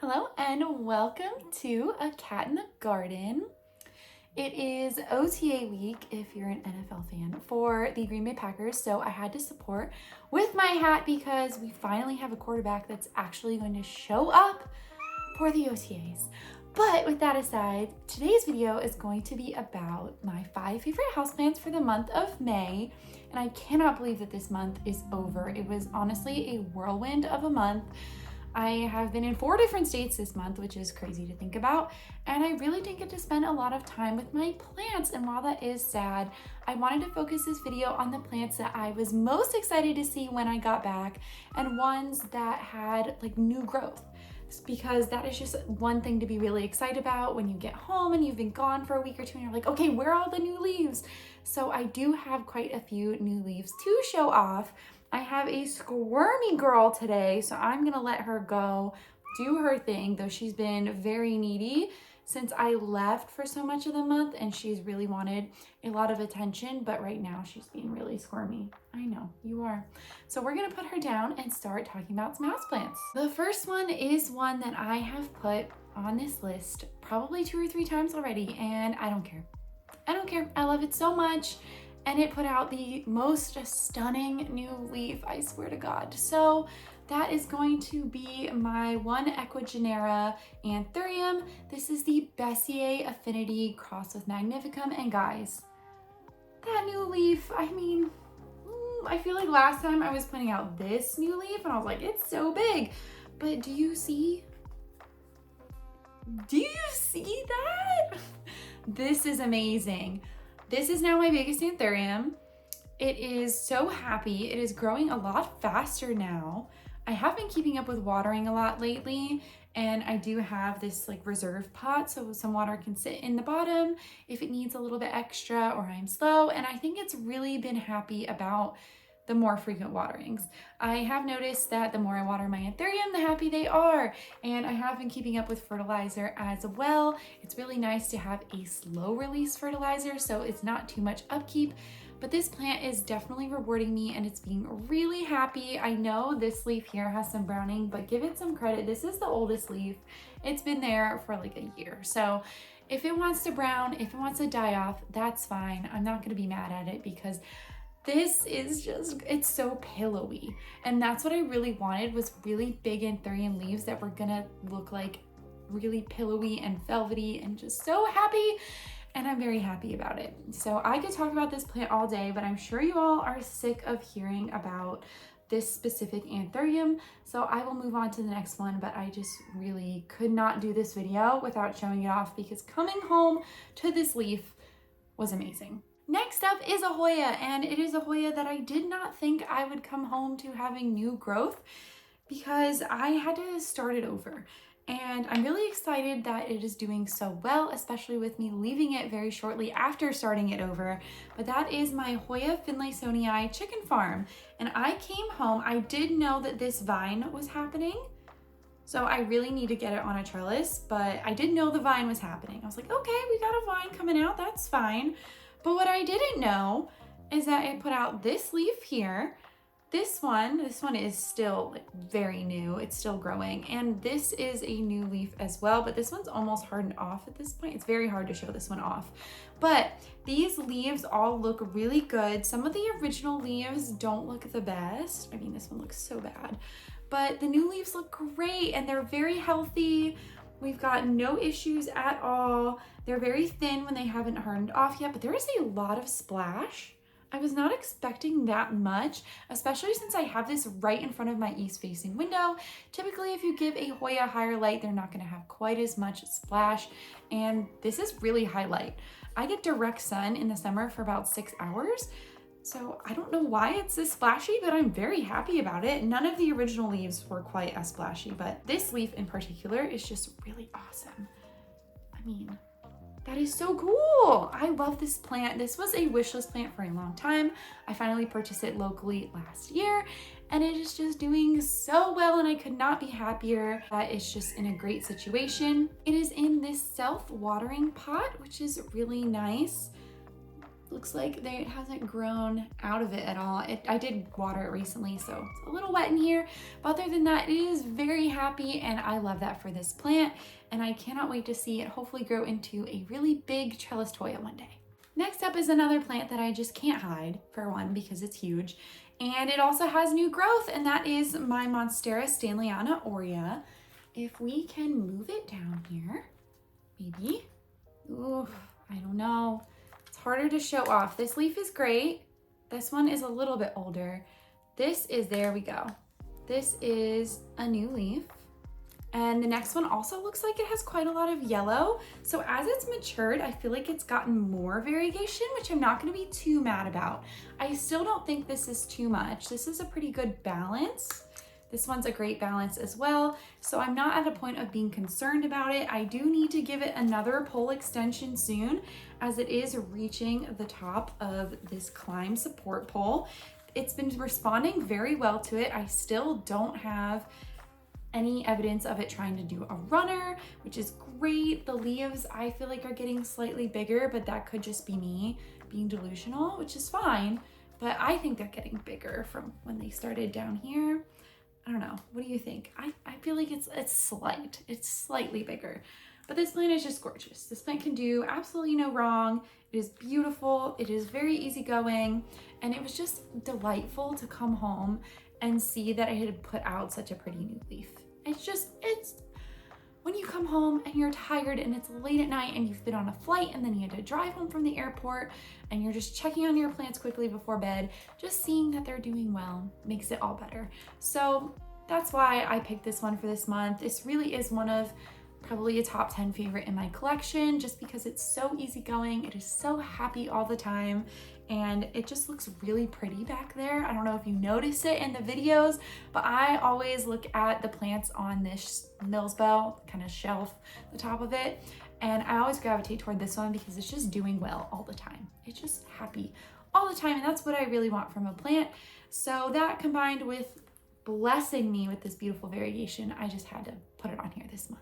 Hello and welcome to A Cat in the Garden. It is OTA week, if you're an NFL fan, for the Green Bay Packers, so I had to support with my hat because we finally have a quarterback that's actually going to show up for the OTAs. But with that aside, today's video is going to be about my 5 favorite houseplants for the month of May, and I cannot believe that this month is over. It was honestly a whirlwind of a month. I have been in 4 different states this month, which is crazy to think about, and I really didn't get to spend a lot of time with my plants, and while that is sad, I wanted to focus this video on the plants that I was most excited to see when I got back and ones that had like new growth, because that is just one thing to be really excited about when you get home and you've been gone for a week or two and you're like, okay, where are all the new leaves? So I do have quite a few new leaves to show off. I have a squirmy girl today, so I'm gonna let her go do her thing, though she's been very needy since I left for so much of the month and she's really wanted a lot of attention, but right now she's being really squirmy. I know, you are. So we're gonna put her down and start talking about some houseplants. The first one is one that I have put on this list probably 2 or 3 times already, and I don't care. I don't care, I love it so much. And it put out the most stunning new leaf, I swear to God. So that is going to be my one Equigenera Anthurium. This is the Bessier Affinity crossed with Magnificum. And guys, that new leaf, I mean, I feel like last time I was putting out this new leaf and I was like, it's so big. But do you see that? This is amazing. This is now my biggest Anthurium. It is so happy. It is growing a lot faster now. I have been keeping up with watering a lot lately, and I do have this like reserve pot so some water can sit in the bottom if it needs a little bit extra or I'm slow, and I think it's really been happy about the more frequent waterings. I have noticed that the more I water my Anthurium, the happy they are. And I have been keeping up with fertilizer as well. It's really nice to have a slow release fertilizer, so it's not too much upkeep. But this plant is definitely rewarding me and it's being really happy. I know this leaf here has some browning, but give it some credit. This is the oldest leaf. It's been there for like a year. So if it wants to brown, if it wants to die off, that's fine. I'm not gonna be mad at it because this is just, it's so pillowy. And that's what I really wanted, was really big Anthurium leaves that were gonna look like really pillowy and velvety and just so happy. And I'm very happy about it. So I could talk about this plant all day, but I'm sure you all are sick of hearing about this specific Anthurium. So I will move on to the next one, but I just really could not do this video without showing it off because coming home to this leaf was amazing. Next up is a Hoya, and it is a Hoya that I did not think I would come home to having new growth because I had to start it over. And I'm really excited that it is doing so well, especially with me leaving it very shortly after starting it over. But that is my Hoya finlaysonii chicken farm. And I came home, I did know that this vine was happening, so I really need to get it on a trellis, but I didn't know the vine was happening. I was like, okay, we got a vine coming out, that's fine. But what I didn't know is that it put out this leaf here. This one is still like very new. It's still growing. And this is a new leaf as well, but this one's almost hardened off at this point. It's very hard to show this one off. But these leaves all look really good. Some of the original leaves don't look the best. I mean, this one looks so bad. But the new leaves look great and they're very healthy. We've got no issues at all. They're very thin when they haven't hardened off yet, but there is a lot of splash. I was not expecting that much, especially since I have this right in front of my east-facing window. Typically, if you give a Hoya higher light, they're not gonna have quite as much splash, and this is really high light. I get direct sun in the summer for about 6 hours, so I don't know why it's this splashy, but I'm very happy about it. None of the original leaves were quite as splashy, but this leaf in particular is just really awesome. I mean, that is so cool. I love this plant. This was a wish list plant for a long time. I finally purchased it locally last year, and it is just doing so well, and I could not be happier that it's just in a great situation. It is in this self-watering pot, which is really nice. looks like it hasn't grown out of it at all. I did water it recently, so it's a little wet in here. But other than that, it is very happy, and I love that for this plant. And I cannot wait to see it hopefully grow into a really big trellis toya one day. Next up is another plant that I just can't hide, for one, because it's huge. And it also has new growth, and that is my Monstera Stanleyana aurea. If we can move it down here, maybe. Ooh, I don't know. It's harder to show off. This leaf is great. This one is a little bit older. This is, there we go. This is a new leaf. And the next one also looks like it has quite a lot of yellow. So as it's matured, I feel like it's gotten more variegation, which I'm not gonna be too mad about. I still don't think this is too much. This is a pretty good balance. This one's a great balance as well. So I'm not at a point of being concerned about it. I do need to give it another pole extension soon, as it is reaching the top of this climb support pole. It's been responding very well to it. I still don't have any evidence of it trying to do a runner, which is great. The leaves I feel like are getting slightly bigger, but that could just be me being delusional, which is fine. But I think they're getting bigger from when they started down here. I don't know, what do you think? I feel like it's slightly bigger. But this plant is just gorgeous. This plant can do absolutely no wrong. It is beautiful, it is very easygoing, and it was just delightful to come home and see that I had put out such a pretty new leaf. It's when you come home and you're tired and it's late at night and you've been on a flight and then you had to drive home from the airport and you're just checking on your plants quickly before bed, just seeing that they're doing well makes it all better. So that's why I picked this one for this month. This really is one of probably a top 10 favorite in my collection, just because it's so easygoing. It is so happy all the time, and it just looks really pretty back there. I don't know if you notice it in the videos, but I always look at the plants on this Millsbell kind of shelf, the top of it, and I always gravitate toward this one because it's just doing well all the time. It's just happy all the time, and that's what I really want from a plant. So that, combined with blessing me with this beautiful variegation, I just had to put it on here this month.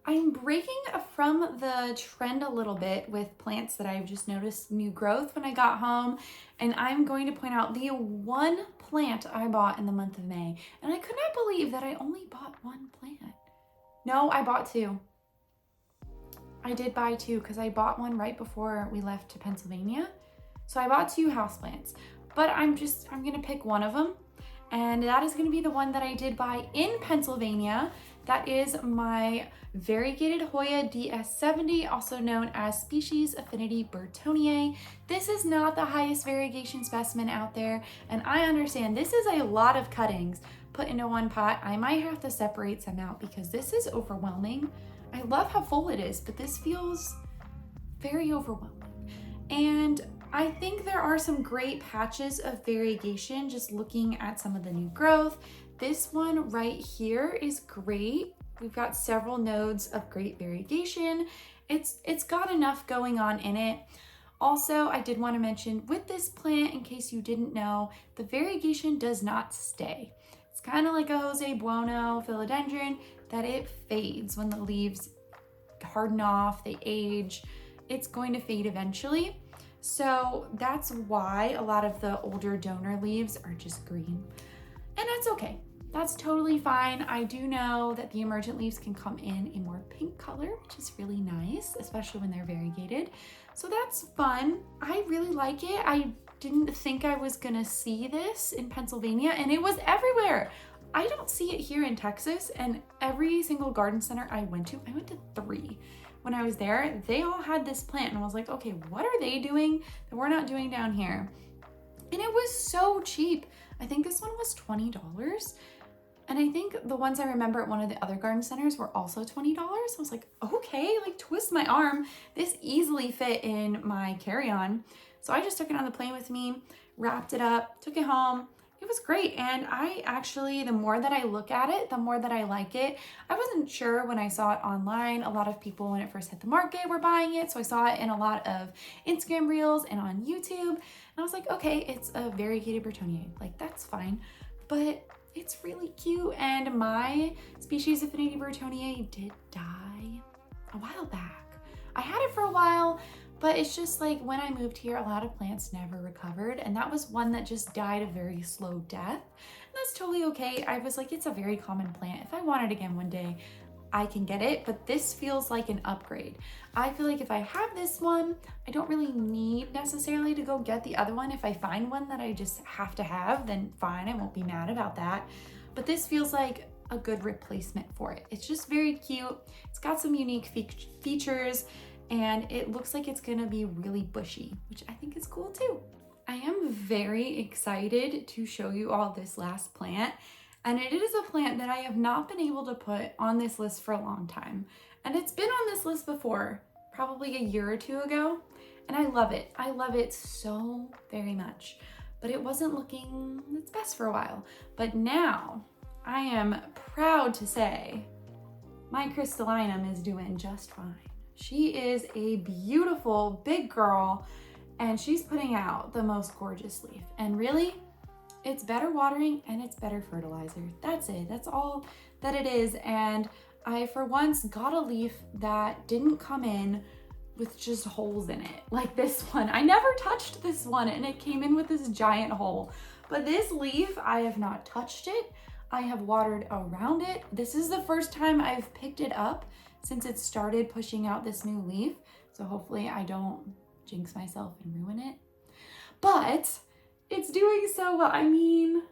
I'm breaking from the trend a little bit with plants that I've just noticed new growth when I got home, and I'm going to point out the one plant I bought in the month of May, and I could not believe that I only bought one plant. No, I bought two. I did buy two because I bought one right before we left to Pennsylvania. So I bought two houseplants, but I'm gonna pick one of them, and that is gonna be the one that I did buy in Pennsylvania. That is my variegated Hoya DS70, also known as Species Affinity Burtoniae. This is not the highest variegation specimen out there, and I understand this is a lot of cuttings put into one pot. I might have to separate some out because this is overwhelming. I love how full it is, but this feels very overwhelming. And I think there are some great patches of variegation just looking at some of the new growth. This one right here is great. We've got several nodes of great variegation. It's got enough going on in it. Also, I did want to mention with this plant, in case you didn't know, the variegation does not stay. It's kind of like a Jose Bueno philodendron, that it fades when the leaves harden off, they age. It's going to fade eventually. So that's why a lot of the older donor leaves are just green. And that's okay. That's totally fine. I do know that the emergent leaves can come in a more pink color, which is really nice, especially when they're variegated. So that's fun. I really like it. I didn't think I was gonna see this in Pennsylvania, and it was everywhere. I don't see it here in Texas, and every single garden center I went to 3. When I was there, they all had this plant, and I was like, okay, what are they doing that we're not doing down here? And it was so cheap. I think this one was $20. And I think the ones I remember at one of the other garden centers were also $20. I was like, okay, like twist my arm. This easily fit in my carry-on. So I just took it on the plane with me, wrapped it up, took it home. It was great. And I actually, the more that I look at it, the more that I like it. I wasn't sure when I saw it online. A lot of people, when it first hit the market, were buying it. So I saw it in a lot of Instagram reels and on YouTube. And I was like, okay, it's a variegated Burtoniae. Like, that's fine. But it's really cute. And my Species Affinity Burtoniae did die a while back. I had it for a while, But it's just like when I moved here, a lot of plants never recovered. And that was one that just died a very slow death. And that's totally okay. I was like, it's a very common plant. If I want it again one day, I can get it. But this feels like an upgrade. I feel like if I have this one, I don't really need necessarily to go get the other one. If I find one that I just have to have, then fine, I won't be mad about that. But this feels like a good replacement for it. It's just very cute. It's got some unique features, and it looks like it's gonna be really bushy, which I think is cool too. I am very excited to show you all this last plant, and it is a plant that I have not been able to put on this list for a long time. And it's been on this list before, probably a year or two ago, and I love it. I love it so very much, but it wasn't looking its best for a while. But now I am proud to say my crystallinum is doing just fine. She is a beautiful big girl, and she's putting out the most gorgeous leaf. And really, it's better watering and it's better fertilizer. That's it. That's all that it is. And I, for once, got a leaf that didn't come in with just holes in it, like this one. I never touched this one, and it came in with this giant hole. But this leaf, I have not touched it. I have watered around it. This is the first time I've picked it up since it started pushing out this new leaf. So hopefully I don't jinx myself and ruin it. But it's doing so well. I mean,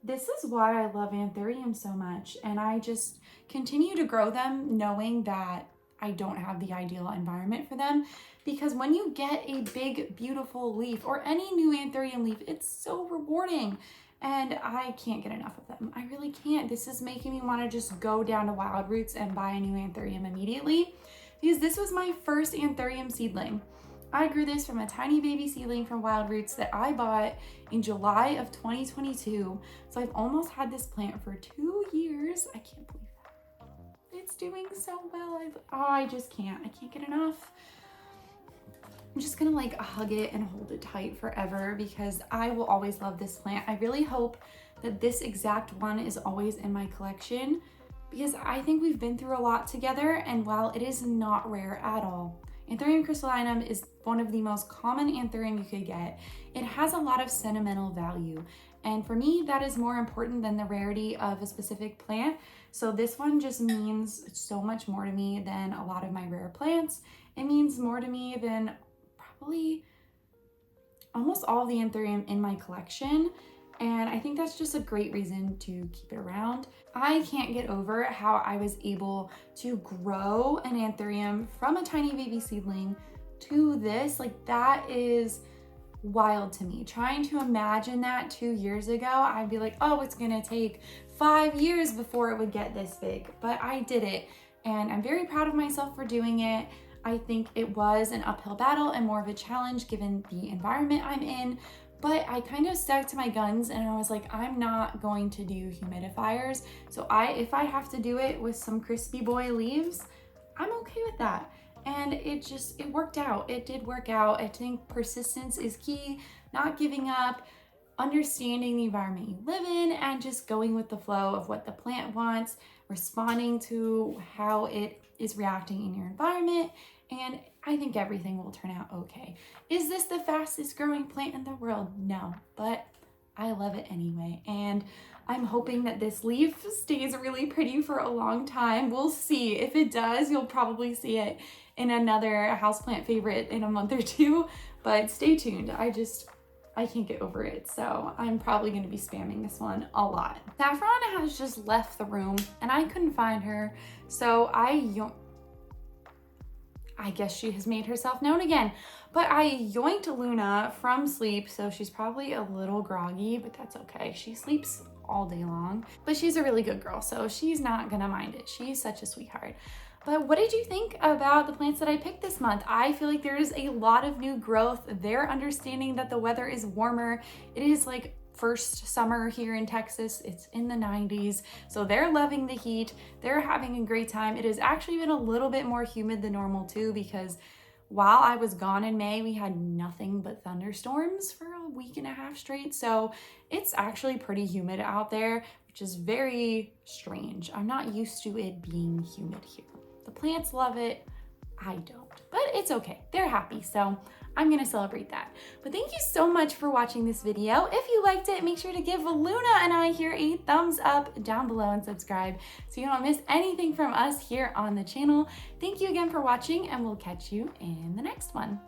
this is why I love anthuriums so much. And I just continue to grow them knowing that I don't have the ideal environment for them, because when you get a big, beautiful leaf or any new anthurium leaf, it's so rewarding. And I can't get enough of them. I really can't. This is making me want to just go down to Wild Roots and buy a new anthurium immediately, because this was my first anthurium seedling. I grew this from a tiny baby seedling from Wild Roots that I bought in July of 2022. So I've almost had this plant for 2 years. I can't believe that. It's doing so well. I just can't. I can't get enough. I'm just gonna like hug it and hold it tight forever, because I will always love this plant. I really hope that this exact one is always in my collection, because I think we've been through a lot together, and while it is not rare at all, Anthurium crystallinum is one of the most common anthurium you could get. It has a lot of sentimental value, and for me, that is more important than the rarity of a specific plant. So this one just means so much more to me than a lot of my rare plants. It means more to me than probably almost all the anthurium in my collection, and I think that's just a great reason to keep it around. I can't get over how I was able to grow an anthurium from a tiny baby seedling to this. Like, that is wild to me. Trying to imagine that 2 years ago, I'd be like, oh, it's gonna take 5 years before it would get this big, but I did it, and I'm very proud of myself for doing it. I think it was an uphill battle and more of a challenge given the environment I'm in, but I kind of stuck to my guns, and I was like, I'm not going to do humidifiers. So if I have to do it with some crispy boy leaves, I'm okay with that. And it worked out. It did work out. I think persistence is key, not giving up, understanding the environment you live in, and just going with the flow of what the plant wants, responding to how it is reacting in your environment, and I think everything will turn out okay. Is this the fastest growing plant in the world? No, but I love it anyway, and I'm hoping that this leaf stays really pretty for a long time. We'll see. If it does, you'll probably see it in another houseplant favorite in a month or two, but stay tuned. I can't get over it, so I'm probably going to be spamming this one a lot. Saffron has just left the room, and I couldn't find her, so I guess she has made herself known again. But I yoinked Luna from sleep, so she's probably a little groggy, but that's okay. She sleeps all day long, but she's a really good girl, so she's not gonna mind it. She's such a sweetheart. But what did you think about the plants that I picked this month? I feel like there's a lot of new growth. They're understanding that the weather is warmer. It is like first summer here in Texas. It's in the 90s, so they're loving the heat. They're having a great time. It has actually been a little bit more humid than normal too, because while I was gone in May, we had nothing but thunderstorms for a week and a half straight. So it's actually pretty humid out there, which is very strange. I'm not used to it being humid here. The plants love it. I don't, but it's okay. They're happy, so I'm gonna celebrate that. But thank you so much for watching this video. If you liked it, make sure to give Luna and I here a thumbs up down below and subscribe so you don't miss anything from us here on the channel. Thank you again for watching, and we'll catch you in the next one.